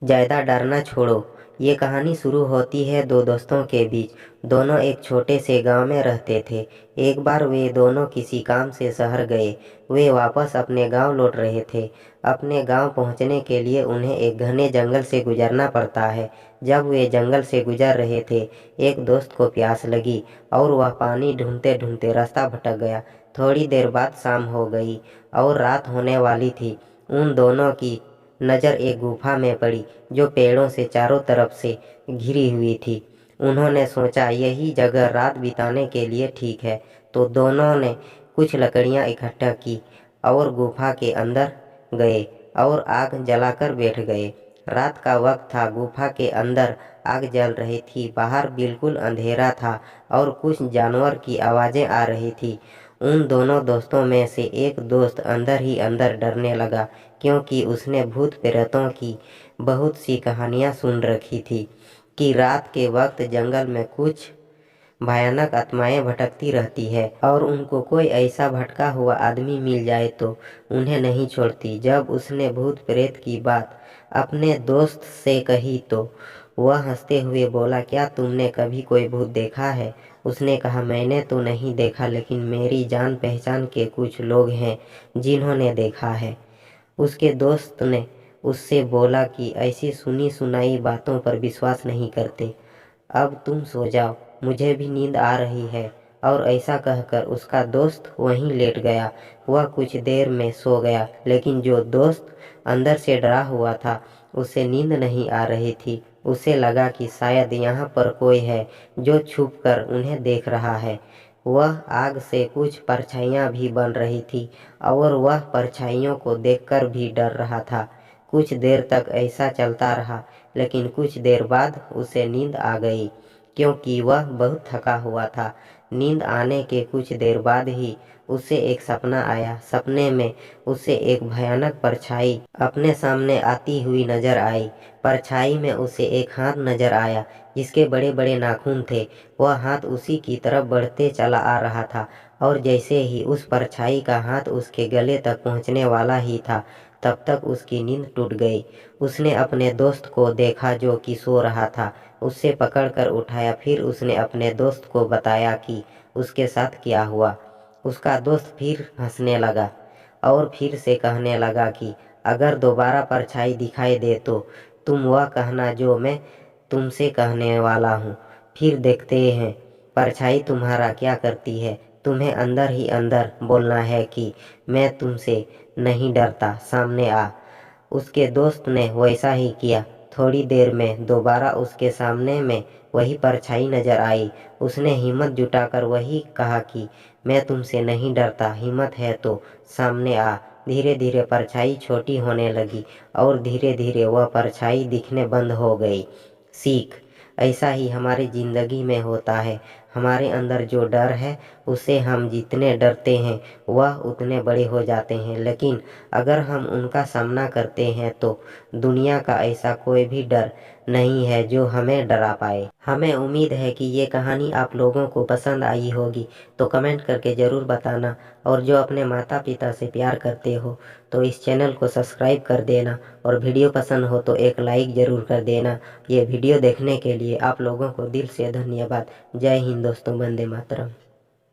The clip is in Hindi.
ज़्यादा डरना छोड़ो। ये कहानी शुरू होती है दो दोस्तों के बीच। दोनों एक छोटे से गांव में रहते थे। एक बार वे दोनों किसी काम से शहर गए। वे वापस अपने गांव लौट रहे थे। अपने गांव पहुंचने के लिए उन्हें एक घने जंगल से गुजरना पड़ता है। जब वे जंगल से गुजर रहे थे, एक दोस्त को प्यास लगी और वह पानी ढूंढते ढूंढते रास्ता भटक गया। थोड़ी देर बाद शाम हो गई और रात होने वाली थी। उन दोनों की नज़र एक गुफा में पड़ी जो पेड़ों से चारों तरफ से घिरी हुई थी। उन्होंने सोचा यही जगह रात बिताने के लिए ठीक है, तो दोनों ने कुछ लकड़ियां इकट्ठा की और गुफा के अंदर गए और आग जलाकर बैठ गए। रात का वक्त था। गुफा के अंदर आग जल रही थी। बाहर बिल्कुल अंधेरा था और कुछ जानवर की आवाज़ें आ रही थी। उन दोनों दोस्तों में से एक दोस्त अंदर ही अंदर डरने लगा, क्योंकि उसने भूत प्रेतों की बहुत सी कहानियां सुन रखी थी कि रात के वक्त जंगल में कुछ भयानक आत्माएं भटकती रहती है और उनको कोई ऐसा भटका हुआ आदमी मिल जाए तो उन्हें नहीं छोड़ती। जब उसने भूत प्रेत की बात अपने दोस्त से कही तो वह हंसते हुए बोला, क्या तुमने कभी कोई भूत देखा है? उसने कहा, मैंने तो नहीं देखा, लेकिन मेरी जान पहचान के कुछ लोग हैं जिन्होंने देखा है। उसके दोस्त ने उससे बोला कि ऐसी सुनी सुनाई बातों पर विश्वास नहीं करते। अब तुम सो जाओ, मुझे भी नींद आ रही है। और ऐसा कहकर उसका दोस्त वहीं लेट गया। वह कुछ देर में सो गया, लेकिन जो दोस्त अंदर से डरा हुआ था उसे नींद नहीं आ रही थी। उसे लगा कि शायद यहाँ पर कोई है जो छुप कर उन्हें देख रहा है। वह आग से कुछ परछाइयाँ भी बन रही थी और वह परछाइयों को देखकर भी डर रहा था। कुछ देर तक ऐसा चलता रहा, लेकिन कुछ देर बाद उसे नींद आ गई, क्योंकि वह बहुत थका हुआ था। नींद आने के कुछ देर बाद ही उसे एक सपना आया। सपने में उसे एक भयानक परछाई अपने सामने आती हुई नजर आई। परछाई में उसे एक हाथ नजर आया जिसके बड़े बड़े नाखून थे। वह हाथ उसी की तरफ बढ़ते चला आ रहा था और जैसे ही उस परछाई का हाथ उसके गले तक पहुंचने वाला ही था, तब तक उसकी नींद टूट गई। उसने अपने दोस्त को देखा जो कि सो रहा था। उसे पकड़कर उठाया। फिर उसने अपने दोस्त को बताया कि उसके साथ क्या हुआ। उसका दोस्त फिर हंसने लगा और फिर से कहने लगा कि अगर दोबारा परछाई दिखाई दे तो तुम वह कहना जो मैं तुमसे कहने वाला हूँ। फिर देखते हैं परछाई तुम्हारा क्या करती है। तुम्हें अंदर ही अंदर बोलना है कि मैं तुमसे नहीं डरता, सामने आ। उसके दोस्त ने वैसा ही किया। थोड़ी देर में दोबारा उसके सामने में वही परछाई नजर आई। उसने हिम्मत जुटाकर वही कहा कि मैं तुमसे नहीं डरता, हिम्मत है तो सामने आ। धीरे धीरे परछाई छोटी होने लगी और धीरे धीरे वह परछाई दिखने बंद हो गई। सीख, ऐसा ही हमारी ज़िंदगी में होता है। हमारे अंदर जो डर है उसे हम जितने डरते हैं वह उतने बड़े हो जाते हैं, लेकिन अगर हम उनका सामना करते हैं तो दुनिया का ऐसा कोई भी डर नहीं है जो हमें डरा पाए। हमें उम्मीद है कि ये कहानी आप लोगों को पसंद आई होगी, तो कमेंट करके ज़रूर बताना। और जो अपने माता पिता से प्यार करते हो तो इस चैनल को सब्सक्राइब कर देना और वीडियो पसंद हो तो एक लाइक ज़रूर कर देना। ये वीडियो देखने के लिए आप लोगों को दिल से धन्यवाद। जय हिंद दोस्तों, वंदे मातरम।